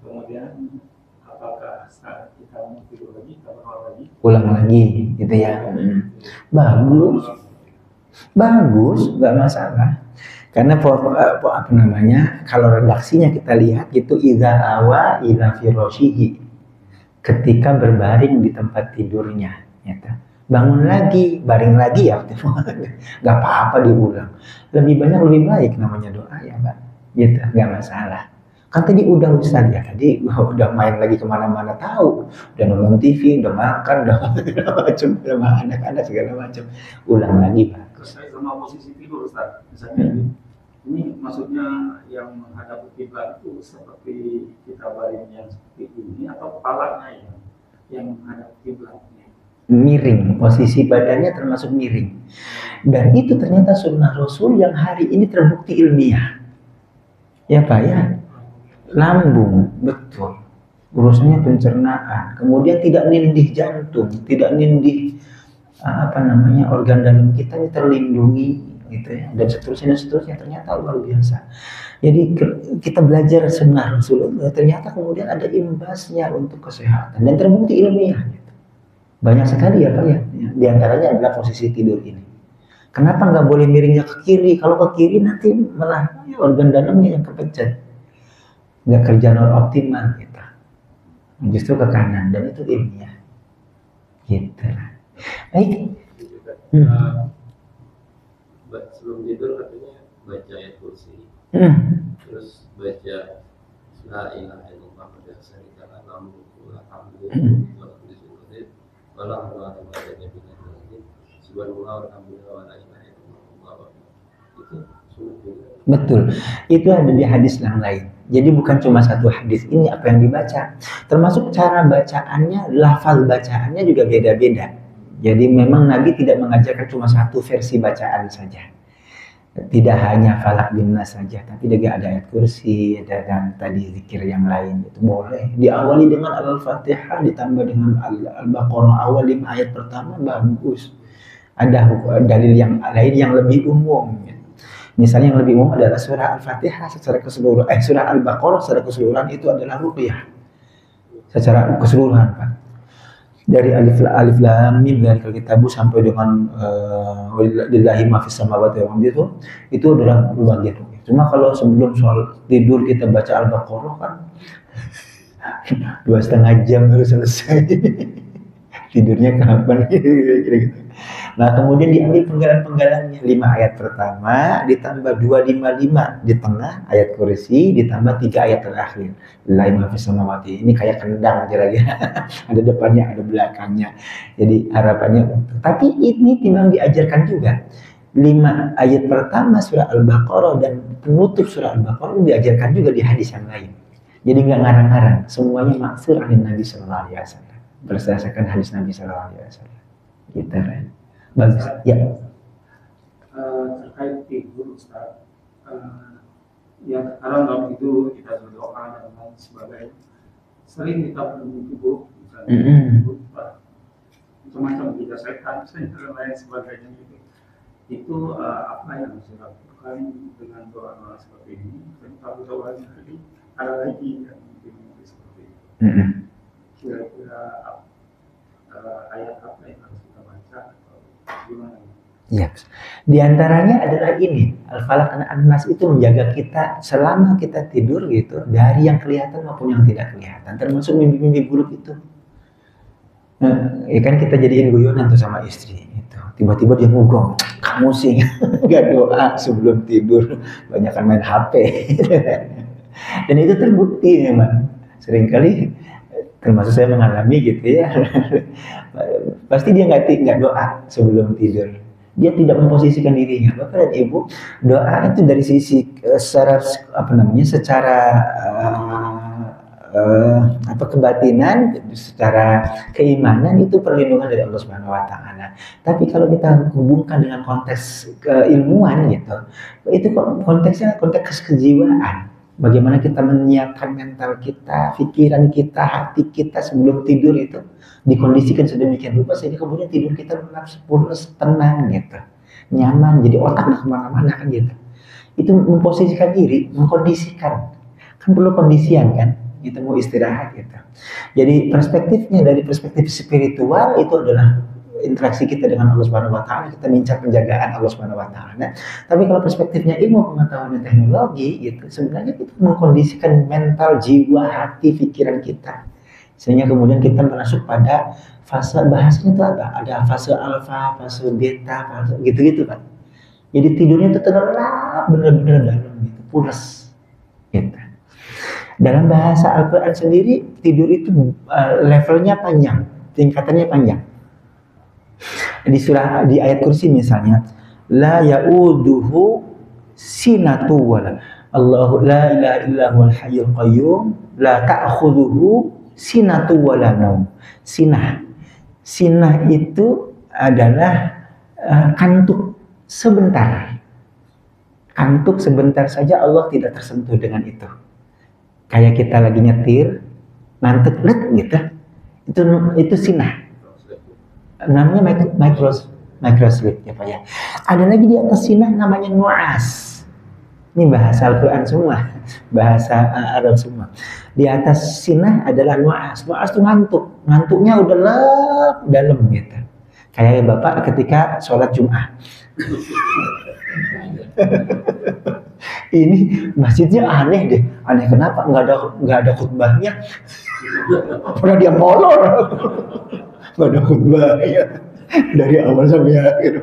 Kemudian apakah saat kita mau tidur lagi, kita berdoa lagi? Ulang lagi, gitu ya. Bagus, bagus, nggak masalah. Karena apa namanya, kalau redaksinya kita lihat gitu, idza awa ila firashihi, ketika berbaring di tempat tidurnya, gitu. Bangun lagi, baring lagi ya, nggak apa-apa diulang. Lebih banyak lebih baik namanya doa ya Pak, gitu, nggak masalah. Kan tadi udah Ustaz ya, tadi udah main lagi kemana-mana tahu, udah nonton TV, udah makan, udah macam, udah sama anak-anak segala macam. Ulang lagi Pak. Terus saya sama posisi tidur Ustaz, misalnya ini maksudnya yang menghadap kiblat itu seperti kita baring yang seperti ini atau kepalanya yang menghadap kiblatnya? Miring, posisi badannya termasuk miring. Dan itu ternyata sunnah Rasul yang hari ini terbukti ilmiah. Ya Pak ya. Lambung, betul. Urusannya pencernaan. Kemudian tidak nindih jantung, tidak nindih organ dalam kita ini terlindungi gitu ya. Dan seterusnya ternyata luar biasa. Jadi kita belajar sunnah Rasulullah, ternyata kemudian ada imbasnya untuk kesehatan dan terbukti ilmiah gitu. Banyak sekali ya Pak ya. Di antaranya adalah posisi tidur ini. Kenapa nggak boleh miringnya ke kiri? Kalau ke kiri nanti malah organ dalamnya yang kepecah. Nggak kerja optimal kita, justru ke kanan, dan itu ilmiah gitu. Baik. Sebelum tidur katanya baca ayat kursi, terus baca la ilaha illallah wa la syarika lahu alhamdulillah betul, itu ada di hadis yang lain. Jadi bukan cuma satu hadis ini apa yang dibaca, termasuk cara bacaannya, lafaz bacaannya juga beda-beda. Jadi memang Nabi tidak mengajarkan cuma satu versi bacaan saja. Tidak hanya falak bin nas saja, tapi juga ada ayat kursi, ada dan tadi zikir yang lain. Itu boleh. Diawali dengan Al-Fatihah, ditambah dengan Al-Baqarah awal 5 ayat pertama, bagus. Ada dalil yang lain yang lebih umum. Misalnya yang lebih umum adalah surah Al-Fatihah secara keseluruhan, surah Al-Baqarah secara keseluruhan itu adalah ruqyah secara keseluruhan Pak. Dari alif lam mim dari kitabu sampai dengan lillahi ma fis samawati wal ardi itu adalah bagian ruqyah. Cuma kalau sebelum soal tidur kita baca Al-Baqarah kan 2,5 jam baru selesai. Tidurnya kapan gitu. Nah kemudian diambil penggalan-penggalannya, 5 ayat pertama ditambah 255 di tengah ayat kursi, ditambah 3 ayat terakhir lillahi ma fis samawati. Ini kayak kendang kira-kira. Ada depannya, ada belakangnya. Jadi harapannya, tapi ini timbang diajarkan juga 5 ayat pertama surah Al-Baqarah dan penutup surah Al-Baqarah diajarkan juga di hadis yang lain. Jadi nggak ngarang-ngarang, semuanya maksur oleh Nabi Sallallahu Alaihi Wasallam, berdasarkan hadis Nabi Sallallahu Alaihi Wasallam. Gitu kan? Bagus. Ya. Terkait tidur Ustaz, ya sekarang dalam tidur kita berdoa dan lain sebagainya. Sering kita bermimpi buruk, misalnya macam-macam tidak setan dan lain sebagainya gitu. Itu apa yang harus dilakukan dengan doa seperti ini? Dan kalau doa tadi ada lagi yang mimpi seperti itu. Kira-kira ayat apa yang harus kita baca atau gimana? Ya, di antaranya adalah ini, Al-Falaq dan An-Nas itu menjaga kita selama kita tidur gitu dari yang kelihatan maupun yang tidak kelihatan, termasuk mimpi-mimpi buruk itu. Ya kan kita jadiin guyonan tuh sama istri itu. Tiba-tiba dia ngugong, kamu sih nggak doa sebelum tidur, banyakan main HP. Dan itu terbukti memang. Seringkali termasuk saya mengalami gitu ya. Pasti dia nggak doa sebelum tidur. Dia tidak memposisikan dirinya. Bapak dan Ibu, doa itu dari sisi secara kebatinan, secara keimanan itu perlindungan dari Allah Subhanahu wa taala. Tapi kalau kita hubungkan dengan konteks keilmuan gitu, itu konteksnya konteks kejiwaan. Bagaimana kita menyiapkan mental kita, pikiran kita, hati kita sebelum tidur itu dikondisikan sedemikian rupa sehingga kemudian tidur kita pulas, tenang gitu, nyaman, jadi otak nggak kemana-mana kan gitu. Itu memposisikan diri, mengkondisikan, kan perlu kondisian kan, kita mau istirahat gitu. Jadi perspektifnya dari perspektif spiritual itu adalah interaksi kita dengan Allah Subhanahu wa taala, kita minta penjagaan Allah Subhanahu wa taala. Tapi kalau perspektifnya ilmu pengetahuan dan teknologi gitu, sebenarnya kita mengkondisikan mental, jiwa, hati, pikiran kita. Sehingga kemudian kita masuk pada fase, bahasanya itu apa? Ada fase alfa, fase beta, fase gitu-gitu kan. Jadi tidurnya itu terlelap benar-benar dalam gitu, pulas gitu. Dalam bahasa Al-Quran sendiri tidur itu levelnya panjang, tingkatannya panjang. Di ayat kursi misalnya, la ya'uduhu sinatu wala Allahu la ilaha illa huwal hayyul qayyum la ta'khudhuhu sinatu wala naum. Sinah itu adalah kantuk sebentar. Kantuk sebentar saja, Allah tidak tersentuh dengan itu. Kayak kita lagi nyetir, ngantuk gitu. Itu sinah. Namanya microsleep ya Pak ya. Ada lagi di atas sinah namanya nu'as. Ini bahasa Al-Quran semua, bahasa Arab semua. Di atas sinah adalah nu'as. Nu'as itu ngantuk, ngantuknya udah dalam gitu. Kayak Bapak ketika sholat Jum'ah. Ini masjidnya aneh deh. Aneh kenapa? Nggak ada khutbahnya. Pernah dia molor. Nggak ada khutbahnya dari awal sampai akhir.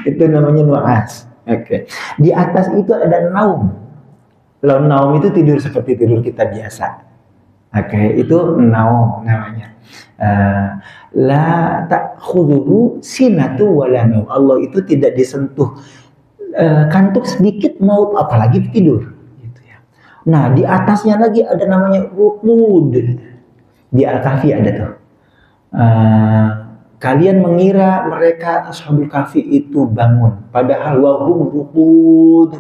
Itu namanya nu'as. Oke. Di atas itu ada naum. Kalau naum itu tidur seperti tidur kita biasa. Oke, itu naum namanya. La ta'khudhuhu sinatu wala naum. Allah itu tidak disentuh kantuk sedikit mau apalagi tidur gitu ya. Nah, di atasnya lagi ada namanya ruqud. Di Al-Kahfi ada tuh. Kalian mengira mereka Ashabul Kahfi itu bangun, padahal wahum ruqud.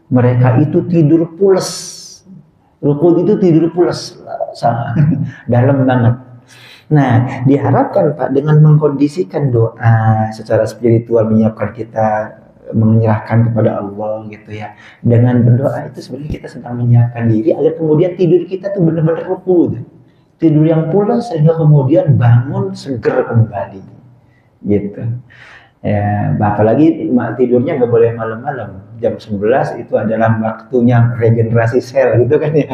Mereka itu tidur pules. Ruqud itu tidur pules, dalam banget. Nah, diharapkan Pak dengan mengkondisikan doa secara spiritual, menyiapkan kita, menyerahkan kepada Allah gitu ya. Dengan berdoa itu sebenarnya kita sedang menyiapkan diri agar kemudian tidur kita tuh benar-benar ruqud. Tidur yang pulas sehingga kemudian bangun seger kembali gitu ya. Apalagi tidurnya nggak boleh malam-malam, jam 11 itu adalah waktunya regenerasi sel gitu kan ya.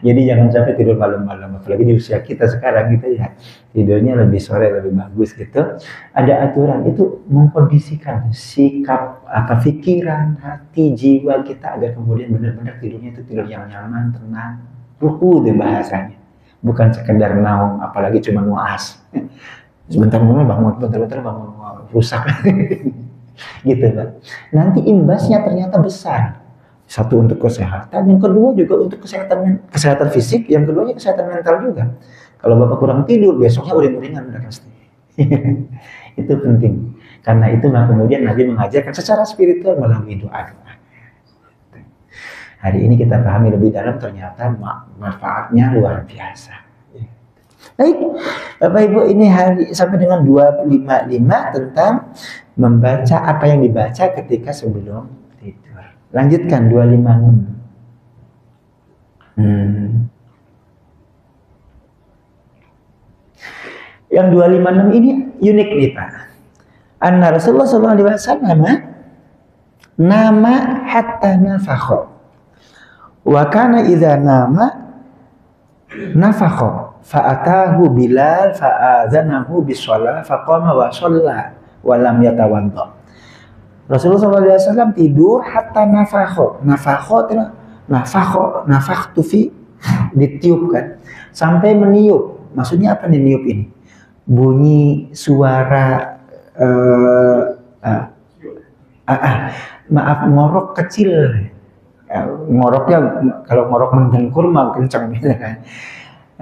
Jadi jangan sampai tidur malam-malam, apalagi di usia kita sekarang gitu ya, tidurnya lebih sore lebih bagus gitu. Ada aturan itu mengkondisikan sikap pikiran, hati, jiwa kita agar kemudian benar-benar tidurnya itu tidur yang nyaman, tenang, ruqud bahasanya. Bukan sekedar naum, apalagi cuma nu'as. Sebentar bangun, rusak. Gitu Pak. Nanti imbasnya ternyata besar. Satu untuk kesehatan, yang kedua juga untuk kesehatan fisik, yang kedua kesehatan mental juga. Kalau Bapak kurang tidur, besoknya uring-uringan udah pasti. Itu penting. Karena itu kemudian Nabi mengajarkan secara spiritual melalui doa-doa. Hari ini kita pahami lebih dalam, ternyata manfaatnya luar biasa. Baik, Bapak Ibu, ini hari sampai dengan 255 tentang membaca apa yang dibaca ketika sebelum tidur. Lanjutkan 256. Yang 256 ini unik nih Pak. Anna Rasulullah SAW nama hatta nafakho. Wa kana idza nama nafakho fa'atahu Bilal fa'adzanahu bis-shalah faqama wa shalla wa lam yatawadda. Rasulullah SAW tidur hatta nafakho. Nafakhtu fi, ditiupkan sampai meniup. Maksudnya apa nih niup ini? Bunyi suara maaf, ngorok kecil. Ngoroknya kalau ngorok mendengkur mah kencang gitu kan.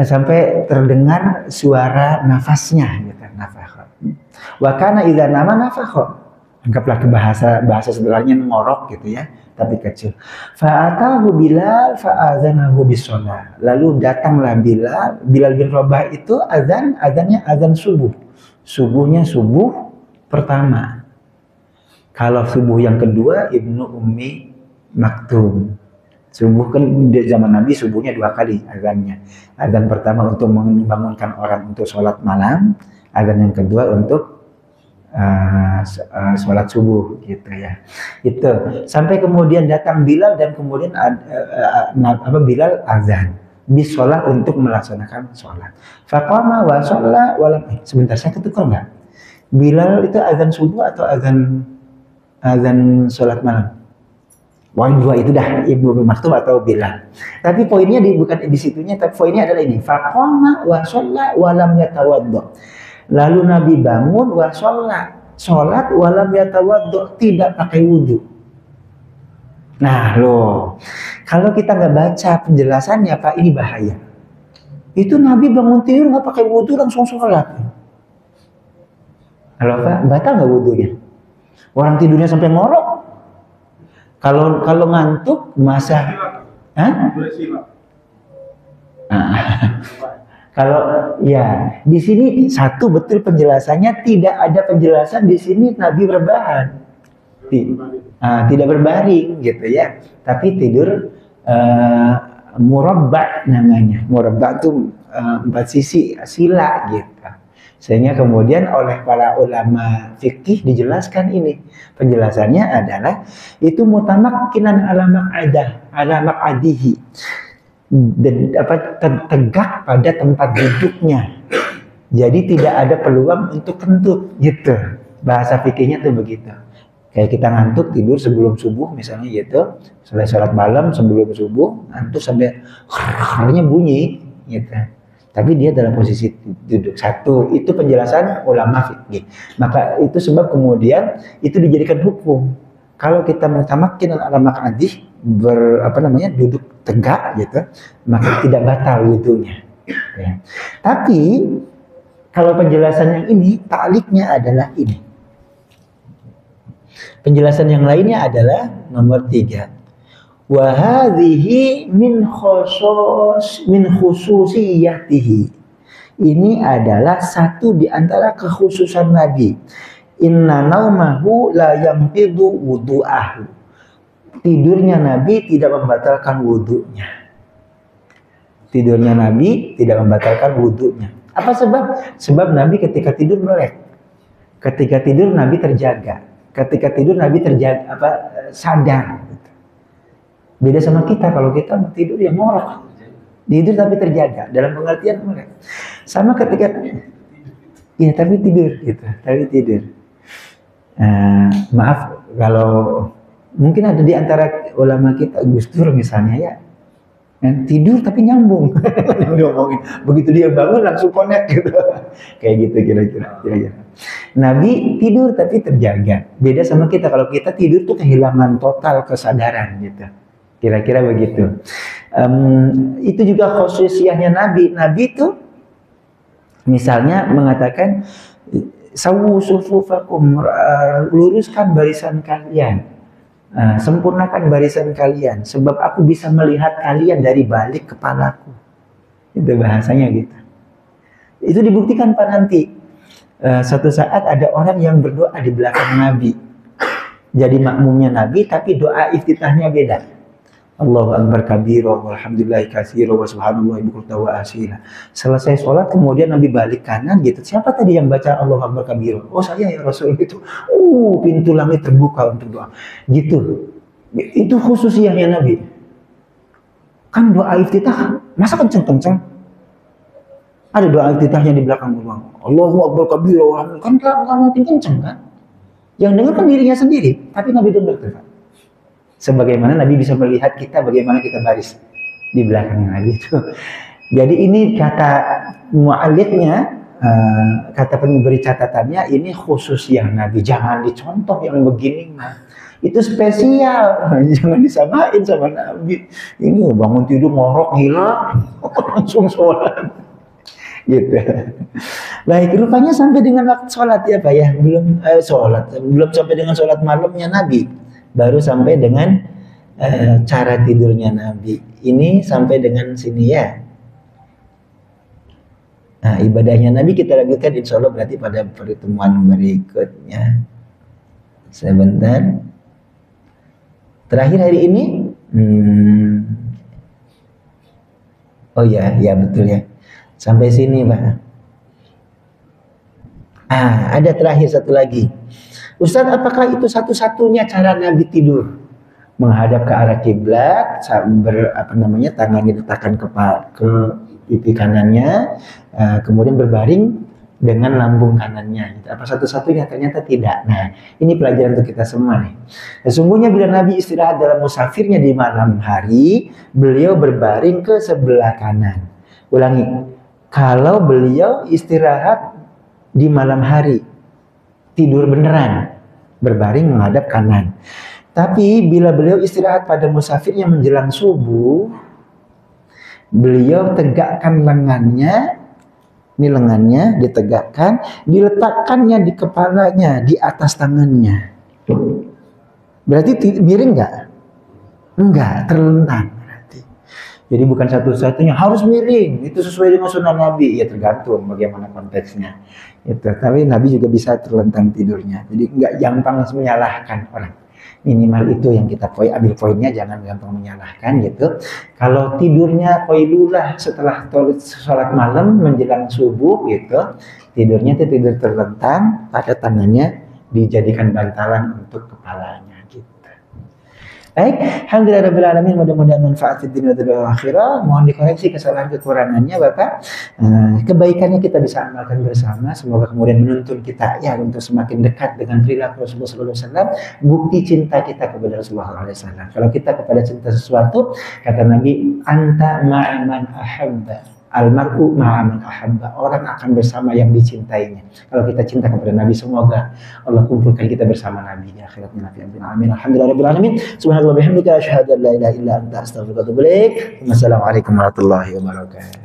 Sampai terdengar suara nafasnya gitu, nafakho. Wa kana idza nama nafakho. Anggaplah ke bahasa sederhananya ngorok gitu ya, tapi kecil. Fa'atahu Bilal fa'adzanahu bis-shalah. Lalu datanglah Bilal bin Rabah itu azannya azan subuh. Subuhnya subuh pertama. Kalau subuh yang kedua Ibnu Ummi Maktum. Subuh kan di zaman Nabi subuhnya 2 kali azannya. Azan pertama untuk membangunkan orang untuk sholat malam, azan yang kedua untuk sholat subuh gitu ya. Itu sampai kemudian datang Bilal dan kemudian Bilal azan bisolah untuk melaksanakan sholat. Faqama wa sholla walam. Sebentar, saya ketukar nggak? Bilal itu azan subuh atau azan sholat malam? Wah, dua itu dah, Ibnu Maktum atau Bilal. Tapi poinnya bukan di situnya, tapi poinnya adalah ini. Faqama wa sholla walam yatawadda. Lalu Nabi bangun wa sholat walam yatawaddo, tidak pakai wudhu. Nah loh, kalau kita nggak baca penjelasannya Pak, ini bahaya. Itu Nabi bangun tidur nggak pakai wudhu langsung sholat. Halo Pak, batal nggak wudhunya? Orang tidurnya sampai ngorok. Kalau ngantuk masa, kalau ya di sini satu betul penjelasannya, tidak ada penjelasan di sini Nabi berbahan, tidak berbaring gitu ya, tapi tidur murabba namanya. Murabba itu 4 sisi sila gitu. Sehingga kemudian oleh para ulama fikih dijelaskan ini. Penjelasannya adalah itu mutamakkinan ala maq'adihi. Tegak pada tempat duduknya. Jadi tidak ada peluang untuk kentut gitu. Bahasa fikihnya tuh begitu. Kayak kita ngantuk tidur sebelum subuh misalnya gitu. Selesai sholat malam sebelum subuh ngantuk sampai harnya bunyi gitu. Tapi dia dalam posisi duduk. Satu, itu penjelasan ulama fikih. Maka itu sebab kemudian itu dijadikan hukum. Kalau kita mutamakkin ala maq'adih, duduk tegak gitu, maka tidak batal wudhunya. Ya. Tapi kalau penjelasan yang ini, ta'liqnya adalah ini. Penjelasan yang lainnya adalah nomor 3. Wa hadhihi min khususiyatihi. Ini adalah satu di antara kekhususan Nabi. Inna naumahu la yanqidu wudu'ahu. Tidurnya Nabi tidak membatalkan wudunya. Tidurnya Nabi tidak membatalkan wudunya. Apa sebab? Sebab Nabi ketika tidur melek. Ketika tidur Nabi terjaga. Ketika tidur Nabi sadar. Beda sama kita, kalau kita mau tidur ya ngorok. Tidur tapi terjaga, dalam pengertian melek. Sama ketika ya tapi tidur gitu, tapi tidur. Maaf kalau mungkin ada di antara ulama kita, Gus Dur misalnya ya, tidur tapi nyambung. Begitu dia bangun langsung connect gitu. Kayak gitu kira-kira. Nabi tidur tapi terjaga. Beda sama kita, kalau kita tidur tuh kehilangan total kesadaran gitu. Kira-kira begitu. Itu juga khususiyahnya Nabi. Nabi itu misalnya mengatakan sawu sufufakum, luruskan barisan kalian. Sempurnakan barisan kalian, sebab aku bisa melihat kalian dari balik kepalaku. Itu bahasanya gitu. Itu dibuktikan Pak nanti. Suatu saat ada orang yang berdoa di belakang Nabi. Jadi makmumnya Nabi, tapi doa iftitahnya beda. Allahu Akbar kabira walhamdulillahi katsira wa subhanallahi bukratan wa asila. Selesai sholat kemudian Nabi balik kanan gitu. Siapa tadi yang baca Allahu Akbar kabira? Oh saya ya Rasul itu. Pintu langit terbuka untuk doa. Gitu. Itu khususiyahnya Nabi. Kan doa iftitah masa kenceng-kenceng? Ada doa iftitahnya di belakang rumah. Allahu Akbar kabira kan enggak mungkin kenceng kan? Yang dengar kan dirinya sendiri, tapi Nabi dengar tuh. Sebagaimana Nabi bisa melihat kita bagaimana kita baris di belakang Nabi itu. Jadi ini kata mu'alifnya, kata pemberi catatannya, ini khusus yang Nabi. Jangan dicontoh yang begini mah. Itu spesial, jangan disamain sama Nabi. Ini bangun tidur ngorok hilang, langsung sholat. Gitu. Baik, rupanya sampai dengan waktu sholat ya Pak ya, belum sampai dengan sholat malamnya Nabi, baru sampai dengan cara tidurnya Nabi. Ini sampai dengan sini ya. Nah, ibadahnya Nabi kita lanjutkan insya Allah berarti pada pertemuan berikutnya. Sebentar. Terakhir hari ini, oh ya betul ya. Sampai sini Pak. Ada terakhir satu lagi. Ustaz, apakah itu satu-satunya cara Nabi tidur? Menghadap ke arah kiblat, tangannya diletakkan ke pipi kanannya, kemudian berbaring dengan lambung kanannya. Apa satu-satunya? Ternyata tidak. Nah, ini pelajaran untuk kita semua nih. Sesungguhnya bila Nabi istirahat dalam musafirnya di malam hari, beliau berbaring ke sebelah kanan. Ulangi. Kalau beliau istirahat di malam hari, tidur beneran, berbaring menghadap kanan. Tapi bila beliau istirahat pada musafirnya menjelang subuh, beliau tegakkan lengannya, ini lengannya ditegakkan, diletakkannya di kepalanya, di atas tangannya. Berarti miring nggak? Enggak, terlentang. Jadi bukan satu-satunya harus miring, itu sesuai dengan sunnah Nabi. Ya tergantung bagaimana konteksnya. Itu. Tapi Nabi juga bisa terlentang tidurnya. Jadi nggak gampang menyalahkan orang. Minimal itu yang kita ambil poinnya, jangan gampang menyalahkan gitu. Kalau tidurnya qailulah setelah sholat malam menjelang subuh gitu, tidurnya itu tidur terlentang, pada tangannya dijadikan bantalan untuk kepalanya. Baik, alhamdulillahirrahmanirrahim, mudah-mudahan manfaat di dunia dan akhirat. Mohon dikoreksi kesalahan kekurangannya Bapak. Kebaikannya kita bisa amalkan bersama. Semoga kemudian menuntun kita ya untuk semakin dekat dengan perilaku Rasulullah SAW. Bukti cinta kita kepada Rasulullah SAW. Kalau kita kepada cinta sesuatu, kata Nabi, anta ma'aman ahabba. Almar'u ma'aman ahabba. Orang akan bersama yang dicintainya. Kalau kita cinta kepada Nabi, semoga Allah kumpulkan kita bersama Nabi di akhirat. Amin. Alhamdulillahirabbil alamin. Subhanallah bihamdika asyhadu an la ilaha illa anta astaghfiruka wa atubu ilaik. Wassalamualaikum warahmatullahi wabarakatuh.